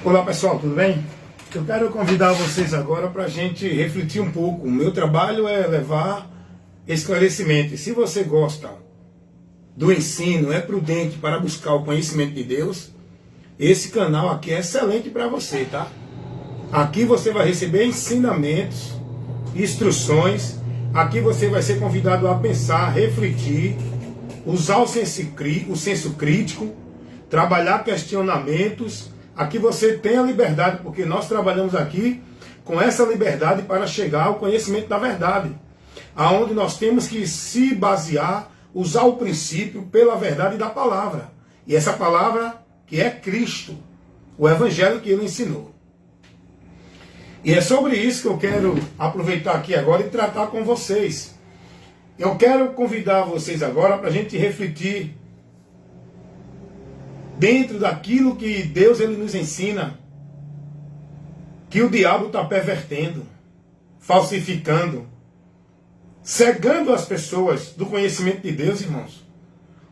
Olá pessoal, tudo bem? Eu quero convidar vocês agora para a gente refletir um pouco. O meu trabalho é levar esclarecimento. E se você gosta do ensino, é prudente para buscar o conhecimento de Deus, esse canal aqui é excelente para você, tá? Aqui você vai receber ensinamentos, instruções. Aqui você vai ser convidado a pensar, refletir, usar o senso crítico, trabalhar questionamentos. Aqui você tem a liberdade, porque nós trabalhamos aqui com essa liberdade para chegar ao conhecimento da verdade, aonde nós temos que se basear, usar o princípio pela verdade da palavra. E essa palavra que é Cristo, o Evangelho que ele ensinou. E é sobre isso que eu quero aproveitar aqui agora e tratar com vocês. Eu quero convidar vocês agora para a gente refletir dentro daquilo que Deus ele nos ensina, que o diabo está pervertendo, falsificando, cegando as pessoas do conhecimento de Deus, irmãos.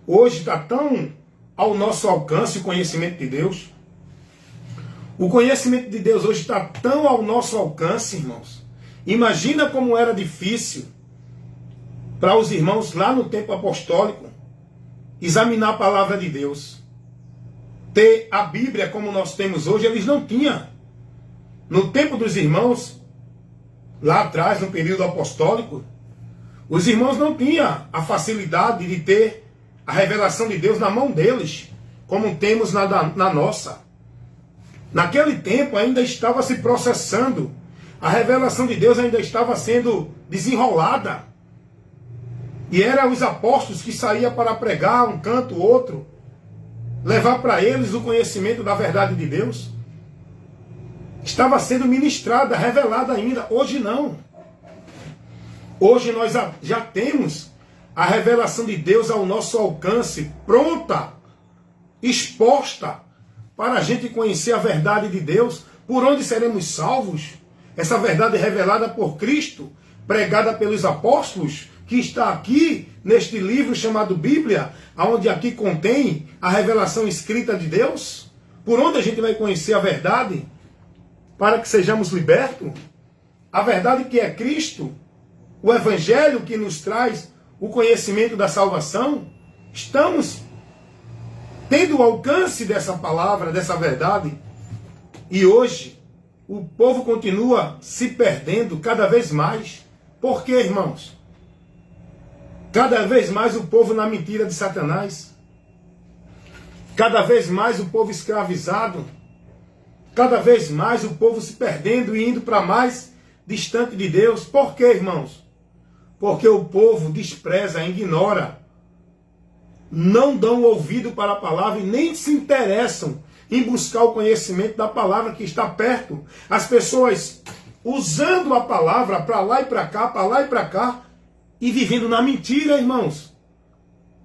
Hoje está tão ao nosso alcance o conhecimento de Deus. O conhecimento de Deus hoje está tão ao nosso alcance, irmãos. Imagina como era difícil para os irmãos lá no tempo apostólico examinar a palavra de Deus. Ter a Bíblia como nós temos hoje, eles não tinham. No tempo dos irmãos, lá atrás, no período apostólico, os irmãos não tinham a facilidade de ter a revelação de Deus na mão deles, como temos na nossa. Naquele tempo ainda estava se processando, a revelação de Deus ainda estava sendo desenrolada. E eram os apóstolos que saíam para pregar um canto, outro, levar para eles o conhecimento da verdade de Deus. Estava sendo ministrada, revelada ainda. Hoje não. Hoje nós já temos a revelação de Deus ao nosso alcance, pronta, exposta, para a gente conhecer a verdade de Deus, por onde seremos salvos. Essa verdade revelada por Cristo, pregada pelos apóstolos, que está aqui neste livro chamado Bíblia, onde aqui contém a revelação escrita de Deus, por onde a gente vai conhecer a verdade, para que sejamos libertos. A verdade que é Cristo, o Evangelho que nos traz o conhecimento da salvação. Estamos tendo o alcance dessa palavra, dessa verdade, e hoje o povo continua se perdendo cada vez mais. Por quê, irmãos? Cada vez mais o povo na mentira de Satanás. Cada vez mais o povo escravizado. Cada vez mais o povo se perdendo e indo para mais distante de Deus. Por quê, irmãos? Porque o povo despreza, ignora. Não dão ouvido para a palavra e nem se interessam em buscar o conhecimento da palavra que está perto. As pessoas usando a palavra para lá e para cá, para lá e para cá, e vivendo na mentira, irmãos.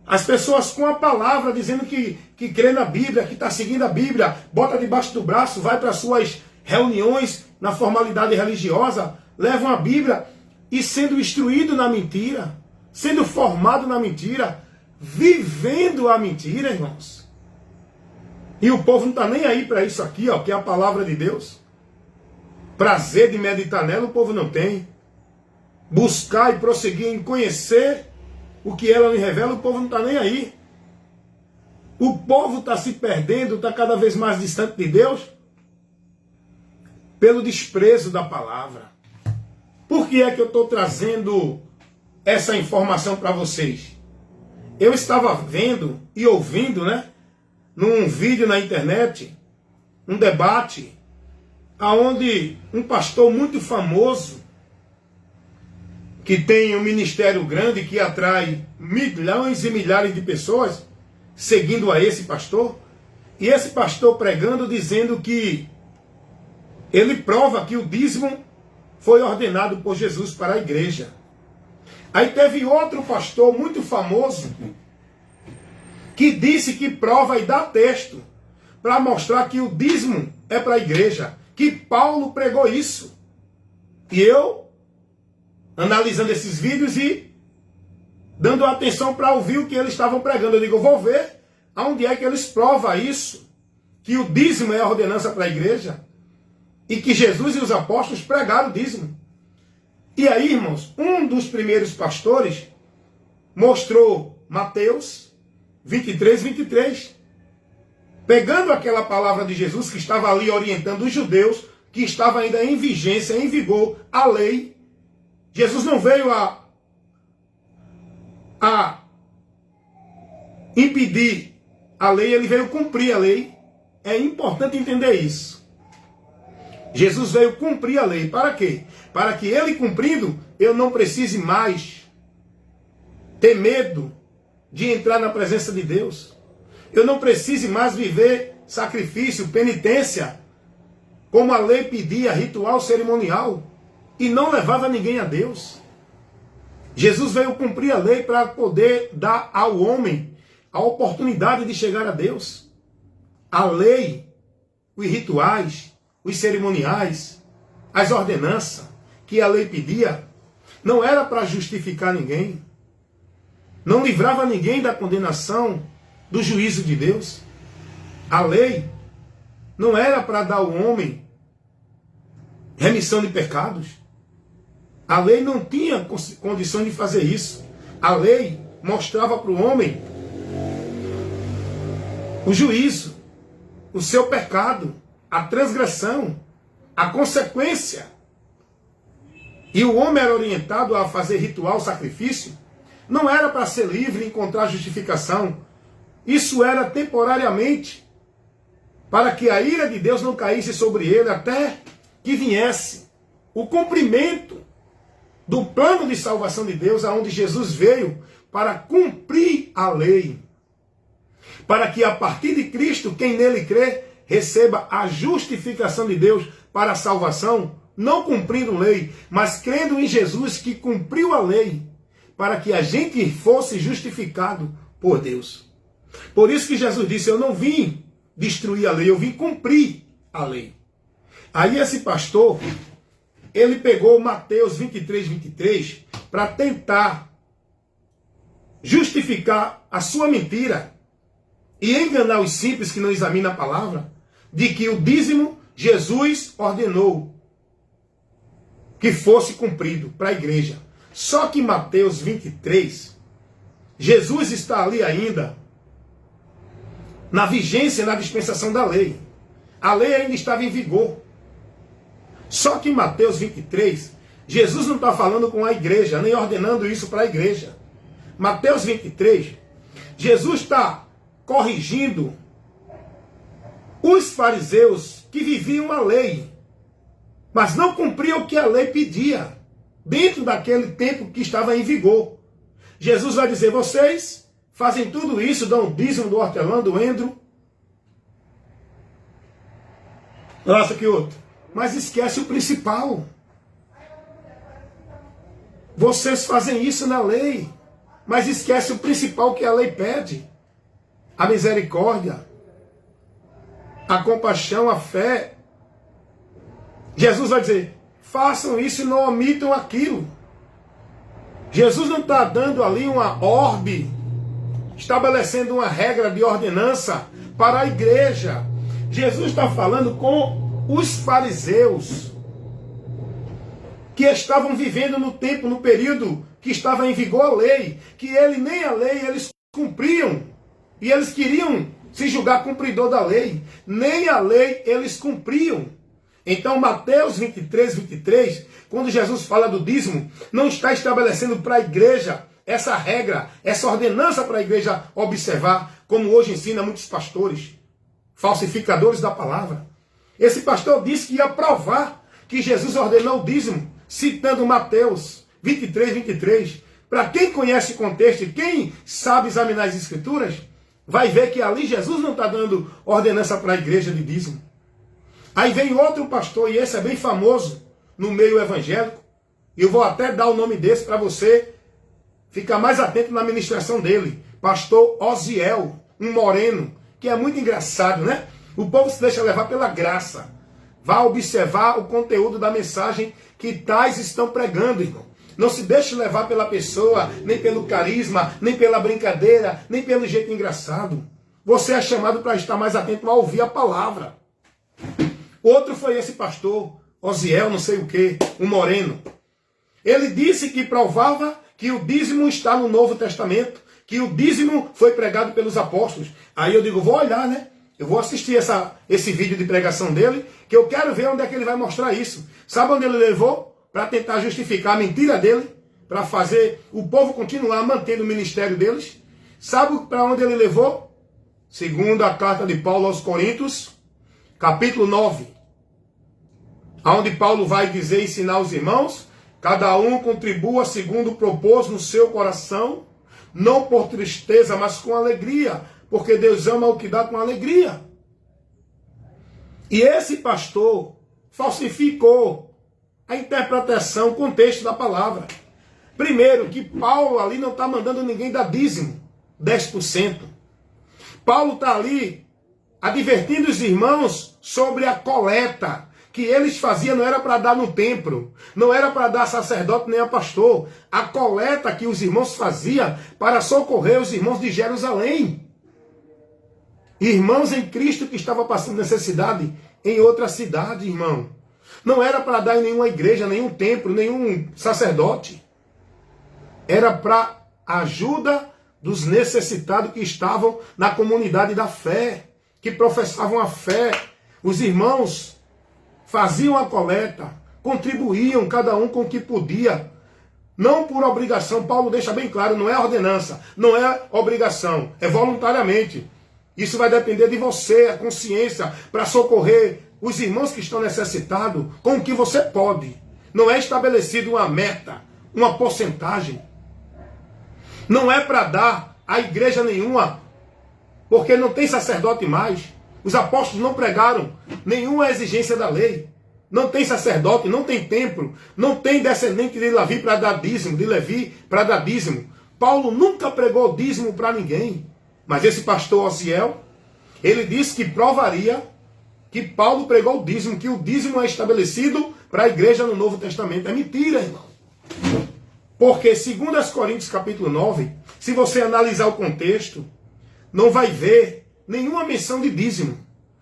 As pessoas com a palavra dizendo que crê na Bíblia, que está seguindo a Bíblia, bota debaixo do braço, vai para suas reuniões na formalidade religiosa, levam a Bíblia e sendo instruído na mentira, sendo formado na mentira, vivendo a mentira, irmãos. E o povo não está nem aí para isso aqui, ó, que é a palavra de Deus. Prazer de meditar nela o povo não tem. Buscar e prosseguir em conhecer o que ela me revela, o povo não está nem aí. O povo está se perdendo, está cada vez mais distante de Deus, pelo desprezo da palavra. Por que é que eu estou trazendo essa informação para vocês? Eu estava vendo e ouvindo, num vídeo na internet, um debate, aonde um pastor muito famoso, que tem um ministério grande que atrai milhões e milhares de pessoas seguindo a esse pastor, e esse pastor pregando, dizendo que ele prova que o dízimo foi ordenado por Jesus para a igreja. Aí teve outro pastor muito famoso que disse que prova e dá texto para mostrar que o dízimo é para a igreja, que Paulo pregou isso. E eu, analisando esses vídeos e dando atenção para ouvir o que eles estavam pregando, eu digo, eu vou ver aonde é que eles provam isso. que o dízimo é a ordenança para a igreja e que Jesus e os apóstolos pregaram o dízimo. E aí, irmãos, um dos primeiros pastores mostrou Mateus 23, 23. Pegando aquela palavra de Jesus que estava ali orientando os judeus, que estava ainda em vigência, em vigor, a lei. Jesus não veio a impedir a lei, ele veio cumprir a lei. É importante entender isso. Jesus veio cumprir a lei. Para quê? Para que ele cumprindo, eu não precise mais ter medo de entrar na presença de Deus. Eu não precise mais viver sacrifício, penitência, como a lei pedia, ritual cerimonial, e não levava ninguém a Deus. Jesus veio cumprir a lei para poder dar ao homem a oportunidade de chegar a Deus. A lei, os rituais, os cerimoniais, as ordenanças que a lei pedia, não era para justificar ninguém, não livrava ninguém da condenação, do juízo de Deus. A lei não era para dar ao homem remissão de pecados. A lei não tinha condições de fazer isso. A lei mostrava para o homem o juízo, o seu pecado, a transgressão, a consequência. E o homem era orientado a fazer ritual, sacrifício. Não era para ser livre e encontrar justificação. Isso era temporariamente, para que a ira de Deus não caísse sobre ele até que viesse o cumprimento do plano de salvação de Deus, aonde Jesus veio para cumprir a lei. Para que a partir de Cristo, quem nele crê, receba a justificação de Deus para a salvação, não cumprindo lei, mas crendo em Jesus que cumpriu a lei, para que a gente fosse justificado por Deus. Por isso que Jesus disse, eu não vim destruir a lei, eu vim cumprir a lei. Aí esse pastor, ele pegou Mateus 23, 23, para tentar justificar a sua mentira e enganar os simples que não examinam a palavra, de que o dízimo Jesus ordenou que fosse cumprido para a igreja. Só que em Mateus 23, Jesus está ali ainda na vigência, na dispensação da lei. A lei ainda estava em vigor. Só que em Mateus 23, Jesus não está falando com a igreja, nem ordenando isso para a igreja. Mateus 23, Jesus está corrigindo os fariseus que viviam a lei, mas não cumpriam o que a lei pedia, dentro daquele tempo que estava em vigor. Jesus vai dizer, vocês fazem tudo isso, dão o dízimo do hortelã, do endro. Nossa, que outro. Mas esquece o principal. Vocês fazem isso na lei, mas esquece o principal que a lei pede. A misericórdia, a compaixão, a fé. Jesus vai dizer, façam isso e não omitam aquilo. Jesus não está dando ali uma ordem, estabelecendo uma regra de ordenança para a igreja. Jesus está falando com os fariseus, que estavam vivendo no tempo, no período que estava em vigor a lei, que nem a lei eles cumpriam, e eles queriam se julgar cumpridor da lei, nem a lei eles cumpriam. Então Mateus 23, 23, quando Jesus fala do dízimo, não está estabelecendo para a igreja essa regra, essa ordenança para a igreja observar, como hoje ensina muitos pastores, falsificadores da palavra. Esse pastor disse que ia provar que Jesus ordenou o dízimo, citando Mateus 23, 23. Para quem conhece o contexto e quem sabe examinar as escrituras, vai ver que ali Jesus não está dando ordenança para a igreja de dízimo. Aí vem outro pastor, e esse é bem famoso no meio evangélico, e eu vou até dar o nome desse para você ficar mais atento na ministração dele. Pastor Osiel, um moreno, que é muito engraçado, né? O povo se deixa levar pela graça. Vá observar o conteúdo da mensagem que tais estão pregando, irmão. Não se deixe levar pela pessoa, nem pelo carisma, nem pela brincadeira, nem pelo jeito engraçado. Você é chamado para estar mais atento a ouvir a palavra. Outro foi esse pastor, Osiel, não sei o que, o Moreno. Ele disse que provava que o dízimo está no Novo Testamento, que o dízimo foi pregado pelos apóstolos. Aí eu digo, vou olhar, né? Eu vou assistir esse vídeo de pregação dele, que eu quero ver onde é que ele vai mostrar isso. Sabe onde ele levou? Para tentar justificar a mentira dele, para fazer o povo continuar mantendo o ministério deles. Sabe para onde ele levou? Segundo a carta de Paulo aos Coríntios, capítulo 9. Onde Paulo vai dizer, ensinar aos irmãos, cada um contribua segundo propôs no seu coração, não por tristeza, mas com alegria, porque Deus ama o que dá com alegria. E esse pastor falsificou a interpretação, o contexto da palavra. Primeiro, que Paulo ali não está mandando ninguém dar dízimo, 10%. Paulo está ali advertindo os irmãos sobre a coleta que eles faziam, não era para dar no templo, não era para dar a sacerdote nem a pastor. A coleta que os irmãos faziam para socorrer os irmãos de Jerusalém. Irmãos em Cristo que estavam passando necessidade em outra cidade, irmão. Não era para dar em nenhuma igreja, nenhum templo, nenhum sacerdote. Era para ajuda dos necessitados que estavam na comunidade da fé, que professavam a fé. Os irmãos faziam a coleta, contribuíam cada um com o que podia. Não por obrigação, Paulo deixa bem claro, não é ordenança, não é obrigação, é voluntariamente. Isso vai depender de você, a consciência, para socorrer os irmãos que estão necessitados com o que você pode. Não é estabelecido uma meta, uma porcentagem. Não é para dar a igreja nenhuma, porque não tem sacerdote mais. Os apóstolos não pregaram nenhuma exigência da lei. Não tem sacerdote, não tem templo, não tem descendente de Levi para dar dízimo, de Levi para dar dízimo. Paulo nunca pregou dízimo para ninguém. Mas esse pastor Osiel, ele disse que provaria que Paulo pregou o dízimo, que o dízimo é estabelecido para a igreja no Novo Testamento. É mentira, irmão. Porque, segundo as Coríntios capítulo 9, se você analisar o contexto, não vai ver nenhuma menção de dízimo,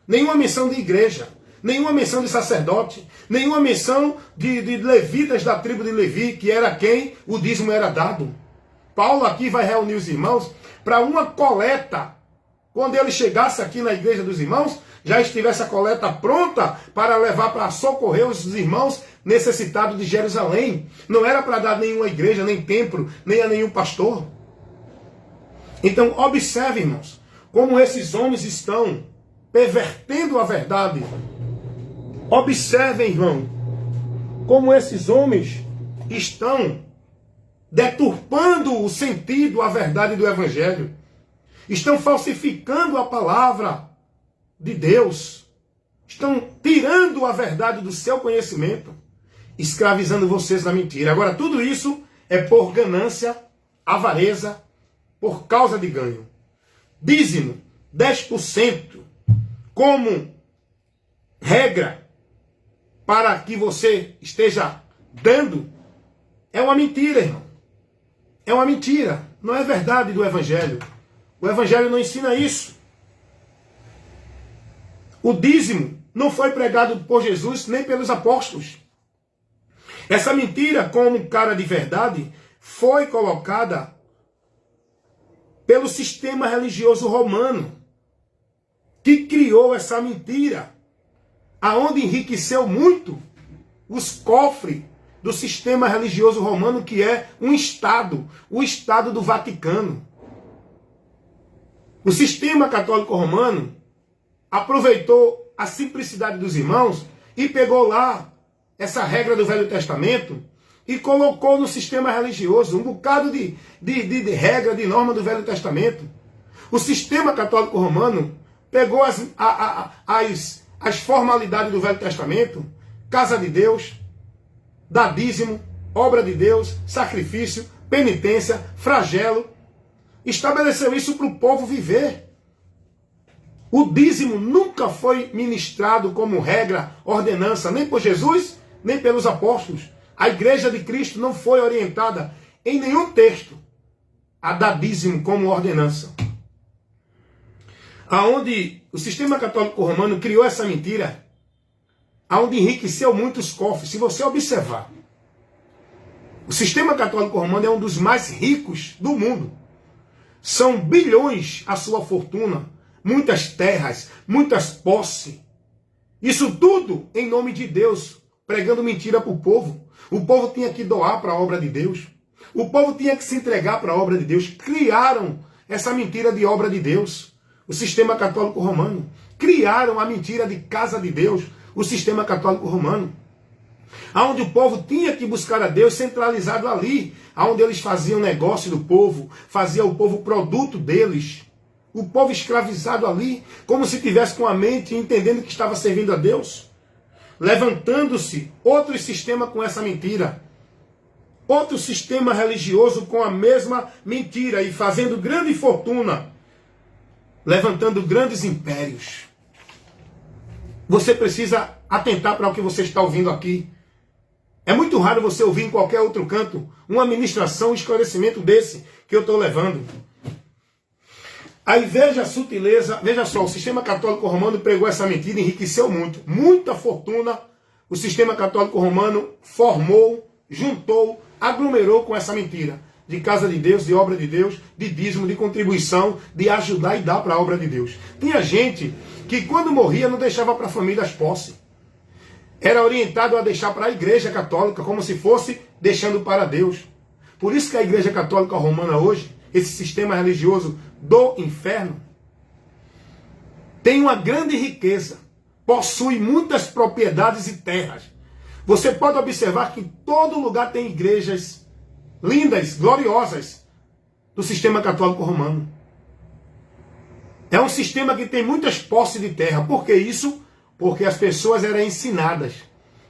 nenhuma menção de igreja, nenhuma menção de sacerdote, nenhuma menção de levitas da tribo de Levi, que era quem o dízimo era dado. Paulo aqui vai reunir os irmãos para uma coleta. Quando ele chegasse aqui na igreja dos irmãos, já estivesse a coleta pronta para levar para socorrer os irmãos necessitados de Jerusalém. Não era para dar nenhuma igreja, nem templo, nem a nenhum pastor. Então, observe, irmãos, como esses homens estão pervertendo a verdade. Observem, irmão, como esses homens estão deturpando o sentido, a verdade do Evangelho. Estão falsificando a palavra de Deus. Estão tirando a verdade do seu conhecimento, escravizando vocês na mentira. Agora, tudo isso é por ganância, avareza, por causa de ganho. Dízimo, 10%, como regra para que você esteja dando, é uma mentira, irmão. É uma mentira. Não é verdade do Evangelho. O Evangelho não ensina isso. O dízimo não foi pregado por Jesus nem pelos apóstolos. Essa mentira, como cara de verdade, foi colocada pelo sistema religioso romano, que criou essa mentira, aonde enriqueceu muito os cofres do sistema religioso romano, que é um Estado, o Estado do Vaticano. O sistema católico romano aproveitou a simplicidade dos irmãos e pegou lá essa regra do Velho Testamento e colocou no sistema religioso um bocado de regra, de norma do Velho Testamento. O sistema católico romano pegou as formalidades do Velho Testamento, casa de Deus, dá dízimo, obra de Deus, sacrifício, penitência, flagelo, estabeleceu isso para o povo viver. O dízimo nunca foi ministrado como regra, ordenança, nem por Jesus, nem pelos apóstolos. A igreja de Cristo não foi orientada em nenhum texto a dar dízimo como ordenança. aonde o sistema católico romano criou essa mentira, aonde enriqueceu muitos cofres. Se você observar, o sistema católico romano é um dos mais ricos do mundo. São bilhões a sua fortuna, muitas terras, muitas posses. Isso tudo em nome de Deus, pregando mentira para o povo. O povo tinha que doar para a obra de Deus. O povo tinha que se entregar para a obra de Deus. Criaram essa mentira de obra de Deus, o sistema católico romano. Criaram a mentira de casa de Deus, o sistema católico romano. Onde o povo tinha que buscar a Deus centralizado ali, onde eles faziam negócio do povo, faziam o povo produto deles. O povo escravizado ali, como se tivesse com a mente entendendo que estava servindo a Deus. Levantando-se outro sistema com essa mentira. Outro sistema religioso com a mesma mentira e fazendo grande fortuna. Levantando grandes impérios. Você precisa atentar para o que você está ouvindo aqui. É muito raro você ouvir em qualquer outro canto uma ministração, um esclarecimento desse que eu estou levando. Aí veja a sutileza, veja só, o sistema católico romano pregou essa mentira, enriqueceu muito, muita fortuna. O sistema católico romano formou, juntou, aglomerou com essa mentira de casa de Deus, de obra de Deus, de dízimo, de contribuição, de ajudar e dar para a obra de Deus. Tinha gente que quando morria não deixava para a família as posses. Era orientado a deixar para a igreja católica, como se fosse deixando para Deus. Por isso que a igreja católica romana hoje, esse sistema religioso do inferno, tem uma grande riqueza, possui muitas propriedades e terras. Você pode observar que em todo lugar tem igrejas lindas, gloriosas, do sistema católico romano. É um sistema que tem muitas posses de terra. Por que isso? Porque as pessoas eram ensinadas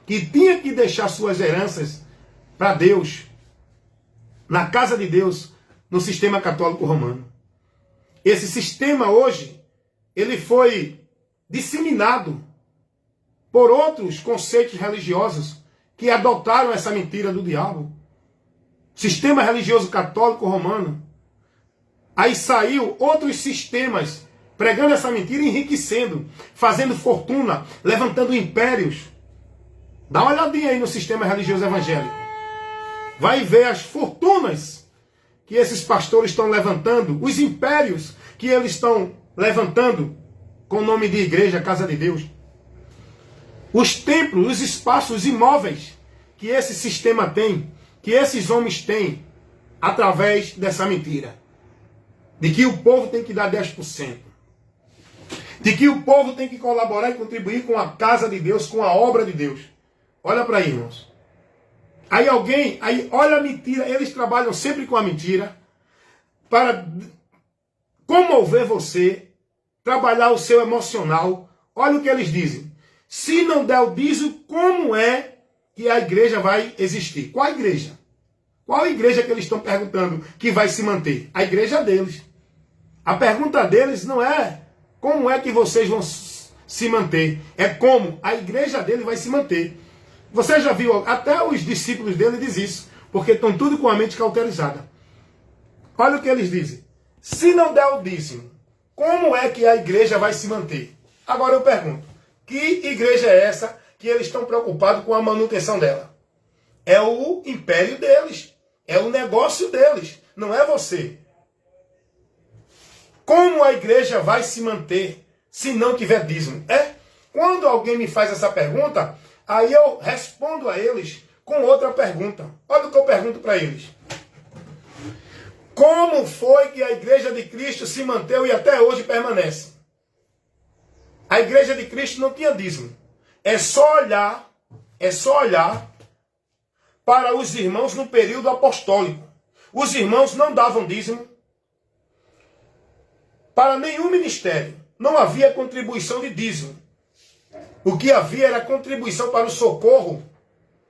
que tinha que deixar suas heranças para Deus, na casa de Deus, no sistema católico romano. Esse sistema hoje, ele foi disseminado por outros conceitos religiosos que adotaram essa mentira do diabo. Sistema religioso católico romano. Aí saiu outros sistemas pregando essa mentira e enriquecendo, fazendo fortuna, levantando impérios. Dá uma olhadinha aí no sistema religioso evangélico. Vai ver as fortunas que esses pastores estão levantando, os impérios que eles estão levantando com o nome de igreja, casa de Deus. Os templos, os espaços, os imóveis que esse sistema tem, que esses homens têm, através dessa mentira. De que o povo tem que dar 10%. De que o povo tem que colaborar e contribuir com a casa de Deus, com a obra de Deus. Olha para aí, irmãos. Aí olha a mentira, eles trabalham sempre com a mentira para comover você, trabalhar o seu emocional. Olha o que eles dizem. Se não der o dízimo, como é que a igreja vai existir? Qual igreja? Qual igreja que eles estão perguntando que vai se manter? A igreja deles. A pergunta deles não é como é que vocês vão se manter. É como a igreja dele vai se manter. Você já viu, até os discípulos dele dizem isso, porque estão tudo com a mente cauterizada. Olha o que eles dizem. Se não der o dízimo, como é que a igreja vai se manter? Agora eu pergunto, que igreja é essa que eles estão preocupados com a manutenção dela? É o império deles, é o negócio deles, não é você. Como a igreja vai se manter se não tiver dízimo? Quando alguém me faz essa pergunta, aí eu respondo a eles com outra pergunta. Olha o que eu pergunto para eles. Como foi que a igreja de Cristo se manteve e até hoje permanece? A igreja de Cristo não tinha dízimo. É só olhar para os irmãos no período apostólico. Os irmãos não davam dízimo para nenhum ministério. Não havia contribuição de dízimo. O que havia era contribuição para o socorro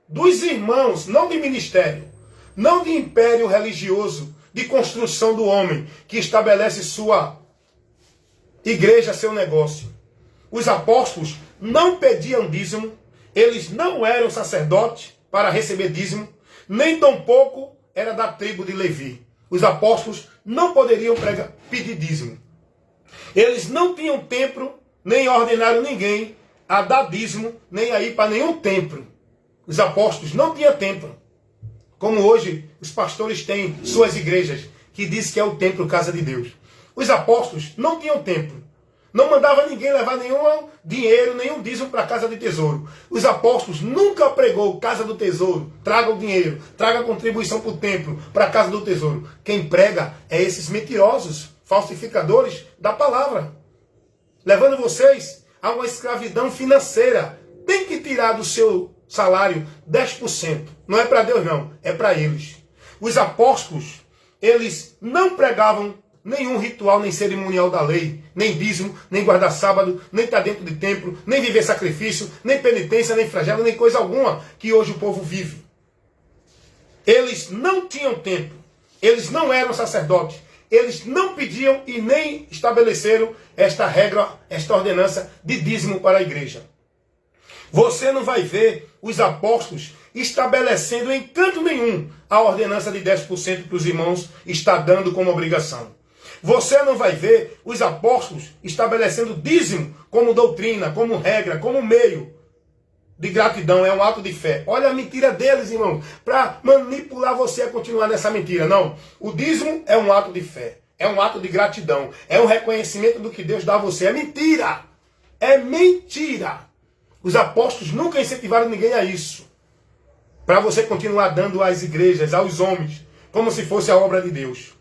dos irmãos, não de ministério, não de império religioso, de construção do homem, que estabelece sua igreja, seu negócio. Os apóstolos não pediam dízimo, eles não eram sacerdotes para receber dízimo, nem tampouco era da tribo de Levi. Os apóstolos não poderiam pedir dízimo. Eles não tinham templo, nem ordenaram ninguém a dar dízimo, nem a ir para nenhum templo. Os apóstolos não tinham templo. Como hoje os pastores têm suas igrejas, que diz que é o templo, casa de Deus. Os apóstolos não tinham templo. Não mandava ninguém levar nenhum dinheiro, nenhum dízimo para a casa de tesouro. Os apóstolos nunca pregou casa do tesouro. Traga o dinheiro, traga a contribuição para o templo, para a casa do tesouro. Quem prega é esses mentirosos, falsificadores da palavra. Levando vocês a uma escravidão financeira. Tem que tirar do seu salário 10%. Não é para Deus não, é para eles. Os apóstolos, eles não pregavam nenhum ritual, nem cerimonial da lei, nem dízimo, nem guardar sábado, nem estar dentro de templo, nem viver sacrifício, nem penitência, nem flagelo, nem coisa alguma que hoje o povo vive. Eles não tinham templo, eles não eram sacerdotes, eles não pediam e nem estabeleceram esta regra, esta ordenança de dízimo para a igreja. Você não vai ver os apóstolos estabelecendo em canto nenhum a ordenança de 10% para os irmãos está dando como obrigação. Você não vai ver os apóstolos estabelecendo dízimo como doutrina, como regra, como meio de gratidão. É um ato de fé. Olha a mentira deles, irmão, para manipular você a continuar nessa mentira. Não, o dízimo é um ato de fé, é um ato de gratidão, é um reconhecimento do que Deus dá a você. É mentira, é mentira. Os apóstolos nunca incentivaram ninguém a isso, para você continuar dando às igrejas, aos homens, como se fosse a obra de Deus.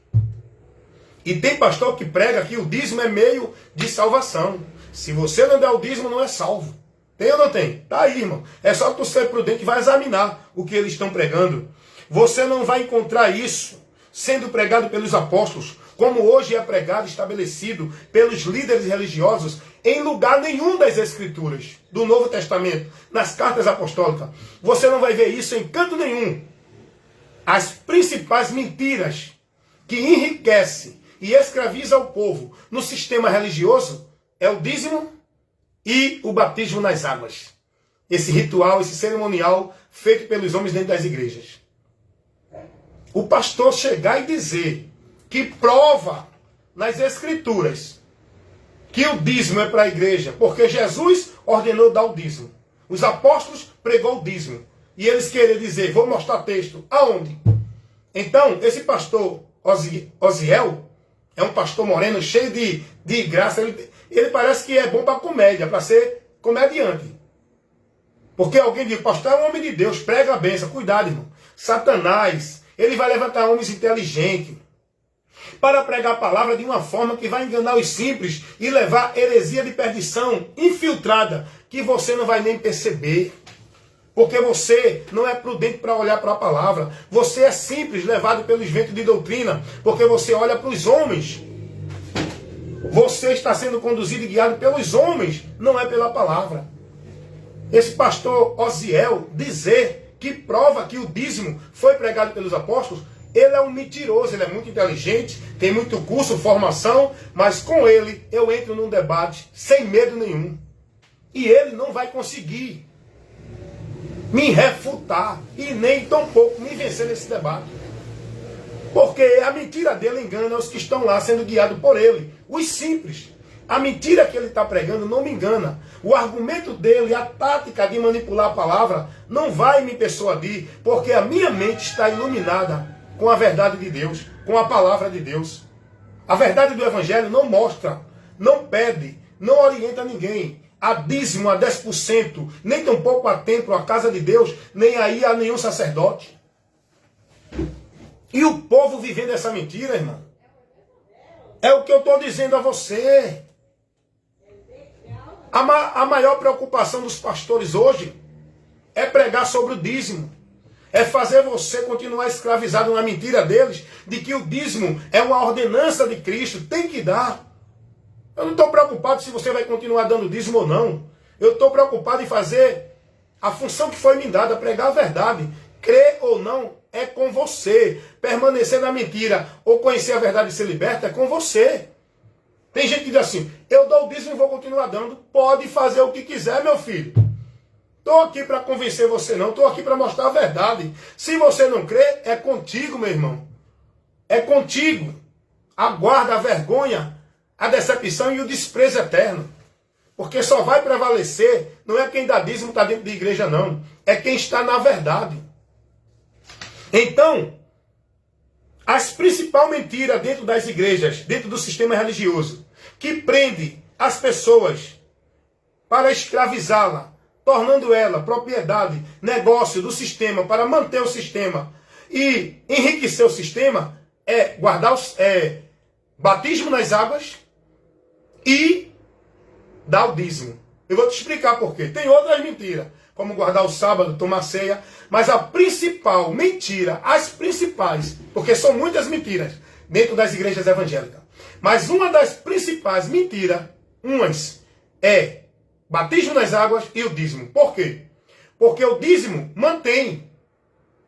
E tem pastor que prega que o dízimo é meio de salvação. Se você não der o dízimo, não é salvo. Tem ou não tem? Tá aí, irmão. É só tu ser prudente e vai examinar o que eles estão pregando. Você não vai encontrar isso sendo pregado pelos apóstolos, como hoje é pregado e estabelecido pelos líderes religiosos, em lugar nenhum das Escrituras, do Novo Testamento, nas cartas apostólicas. Você não vai ver isso em canto nenhum. As principais mentiras que enriquecem e escraviza o povo no sistema religioso é o dízimo e o batismo nas águas. Esse ritual, esse cerimonial feito pelos homens dentro das igrejas. O pastor chegar e dizer que prova nas escrituras que o dízimo é para a igreja, porque Jesus ordenou dar o dízimo. Os apóstolos pregou o dízimo. E eles querem dizer, vou mostrar texto. Aonde? Então, esse pastor Osiel é um pastor moreno, cheio de graça. Ele parece que é bom para comédia, para ser comediante. Porque alguém diz, pastor é um homem de Deus, prega a bênção. Cuidado, irmão. Satanás, ele vai levantar homens inteligentes para pregar a palavra de uma forma que vai enganar os simples e levar heresia de perdição infiltrada, que você não vai nem perceber. Porque você não é prudente para olhar para a palavra. Você é simples, levado pelos ventos de doutrina, porque você olha para os homens. Você está sendo conduzido e guiado pelos homens, não é pela palavra. Esse pastor Osiel dizer que prova que o dízimo foi pregado pelos apóstolos, ele é um mentiroso, ele é muito inteligente, tem muito curso, formação, mas com ele eu entro num debate sem medo nenhum. E ele não vai conseguir me refutar e nem tampouco me vencer nesse debate. Porque a mentira dele engana os que estão lá sendo guiados por ele, os simples. A mentira que ele está pregando não me engana. O argumento dele, a tática de manipular a palavra, não vai me persuadir, porque a minha mente está iluminada com a verdade de Deus, com a palavra de Deus. A verdade do Evangelho não mostra, não pede, não orienta ninguém a dízimo, a 10%, nem tampouco a templo, a casa de Deus, nem aí a nenhum sacerdote. E o povo vivendo essa mentira, irmão, é o que eu estou dizendo a você. A maior preocupação dos pastores hoje é pregar sobre o dízimo. É fazer você continuar escravizado na mentira deles, de que o dízimo é uma ordenança de Cristo, tem que dar. Eu não estou preocupado se você vai continuar dando dízimo ou não. Eu estou preocupado em fazer a função que foi me dada, pregar a verdade. Crer ou não é com você. Permanecer na mentira ou conhecer a verdade e ser liberto é com você. Tem gente que diz assim, eu dou o dízimo e vou continuar dando. Pode fazer o que quiser, meu filho. Estou aqui para convencer você não, estou aqui para mostrar a verdade. Se você não crê, é contigo, meu irmão. É contigo. Aguarda a vergonha a decepção e o desprezo eterno. Porque só vai prevalecer, não é quem dá dízimo está dentro de igreja, não. É quem está na verdade. Então, as principais mentiras dentro das igrejas, dentro do sistema religioso, que prende as pessoas para escravizá-la, tornando ela propriedade, negócio do sistema, para manter o sistema e enriquecer o sistema, é guardar batismo nas águas e dar o dízimo. Eu vou te explicar por quê. Tem outras mentiras, como guardar o sábado, tomar ceia, mas a principal mentira, as principais, porque são muitas mentiras dentro das igrejas evangélicas, mas uma das principais mentiras, é batismo nas águas e o dízimo. Por quê? Porque o dízimo mantém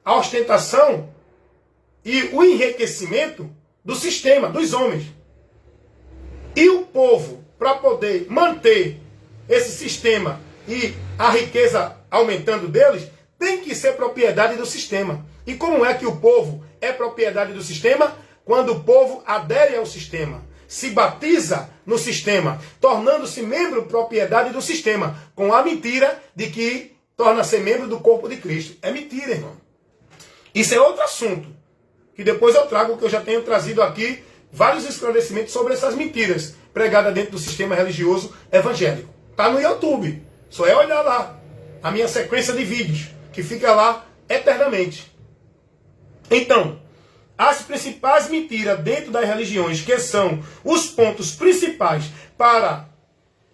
a ostentação e o enriquecimento do sistema, dos homens. E o povo, para poder manter esse sistema e a riqueza aumentando deles, tem que ser propriedade do sistema. E como é que o povo é propriedade do sistema? Quando o povo adere ao sistema, se batiza no sistema, tornando-se membro propriedade do sistema, com a mentira de que torna-se membro do corpo de Cristo. É mentira, irmão. Isso é outro assunto, que depois eu trago, que eu já tenho trazido aqui vários esclarecimentos sobre essas mentiras pregadas dentro do sistema religioso evangélico. Está no YouTube. Só é olhar lá a minha sequência de vídeos, que fica lá eternamente. Então, as principais mentiras dentro das religiões, que são os pontos principais para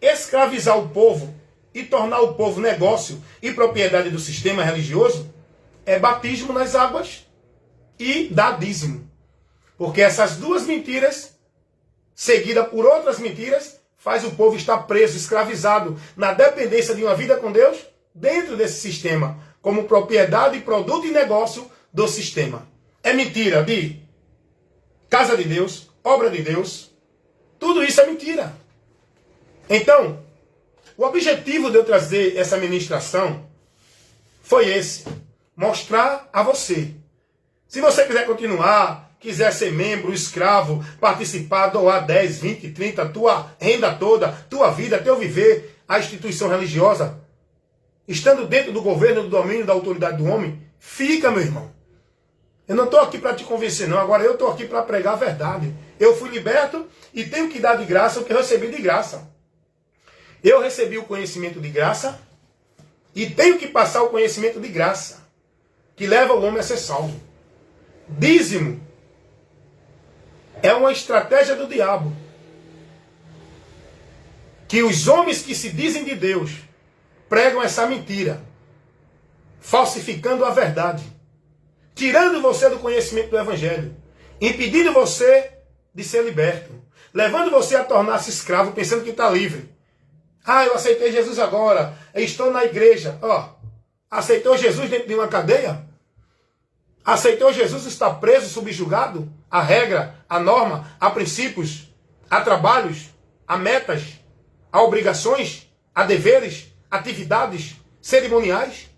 escravizar o povo e tornar o povo negócio e propriedade do sistema religioso, é batismo nas águas e dar dízimo. Porque essas duas mentiras, seguida por outras mentiras, faz o povo estar preso, escravizado, na dependência de uma vida com Deus, dentro desse sistema, como propriedade, produto e negócio do sistema. É mentira de casa de Deus, obra de Deus, tudo isso é mentira. Então, o objetivo de eu trazer essa ministração foi esse, mostrar a você. Se você quiser continuar, quiser ser membro, escravo, participar, doar 10, 20, 30, tua renda toda, tua vida, teu viver, a instituição religiosa, estando dentro do governo, do domínio, da autoridade do homem, fica, meu irmão. Eu não estou aqui para te convencer, não. Agora eu estou aqui para pregar a verdade. Eu fui liberto e tenho que dar de graça o que eu recebi de graça. Eu recebi o conhecimento de graça e tenho que passar o conhecimento de graça, que leva o homem a ser salvo. Dízimo é uma estratégia do diabo, que os homens que se dizem de Deus pregam essa mentira, falsificando a verdade, tirando você do conhecimento do Evangelho, impedindo você de ser liberto, levando você a tornar-se escravo, pensando que está livre. Ah, eu aceitei Jesus agora, eu estou na igreja. Aceitou Jesus dentro de uma cadeia? Aceitou Jesus estar preso, subjugado a regra, a norma, a princípios, a trabalhos, a metas, a obrigações, a deveres, atividades cerimoniais?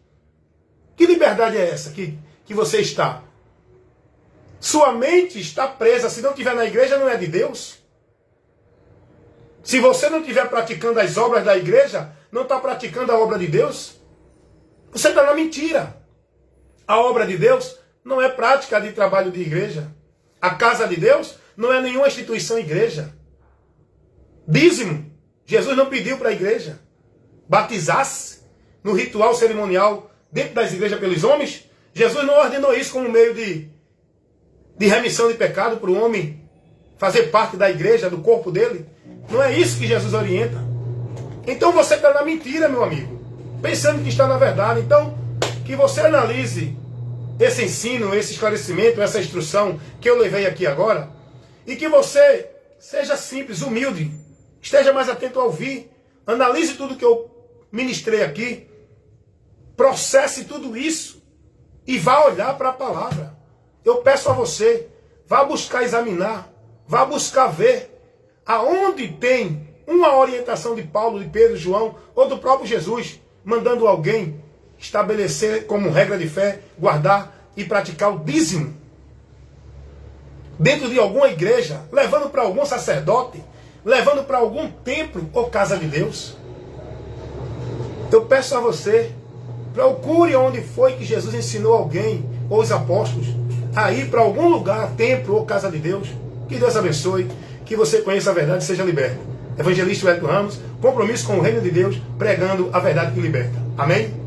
Que liberdade é essa que você está? Sua mente está presa. Se não estiver na igreja, não é de Deus. Se você não estiver praticando as obras da igreja, não está praticando a obra de Deus, você está na mentira. A obra de Deus não é prática de trabalho de igreja. A casa de Deus não é nenhuma instituição igreja. Dízimo, Jesus não pediu para a igreja batizar-se no ritual cerimonial dentro das igrejas pelos homens. Jesus não ordenou isso como meio de remissão de pecado para o homem fazer parte da igreja, do corpo dele. Não é isso que Jesus orienta. Então você está na mentira, meu amigo, pensando que está na verdade. Então, que você analise esse ensino, esse esclarecimento, essa instrução que eu levei aqui agora, e que você seja simples, humilde, esteja mais atento a ouvir, analise tudo que eu ministrei aqui, processe tudo isso e vá olhar para a palavra. Eu peço a você, vá buscar examinar, vá buscar ver aonde tem uma orientação de Paulo, de Pedro, João ou do próprio Jesus, mandando alguém estabelecer como regra de fé, guardar e praticar o dízimo dentro de alguma igreja, levando para algum sacerdote, levando para algum templo ou casa de Deus. Eu peço a você, procure onde foi que Jesus ensinou alguém, ou os apóstolos, a ir para algum lugar, templo ou casa de Deus. Que Deus abençoe, que você conheça a verdade e seja liberto. Evangelista Wellington Ramos, compromisso com o reino de Deus, pregando a verdade que liberta. Amém?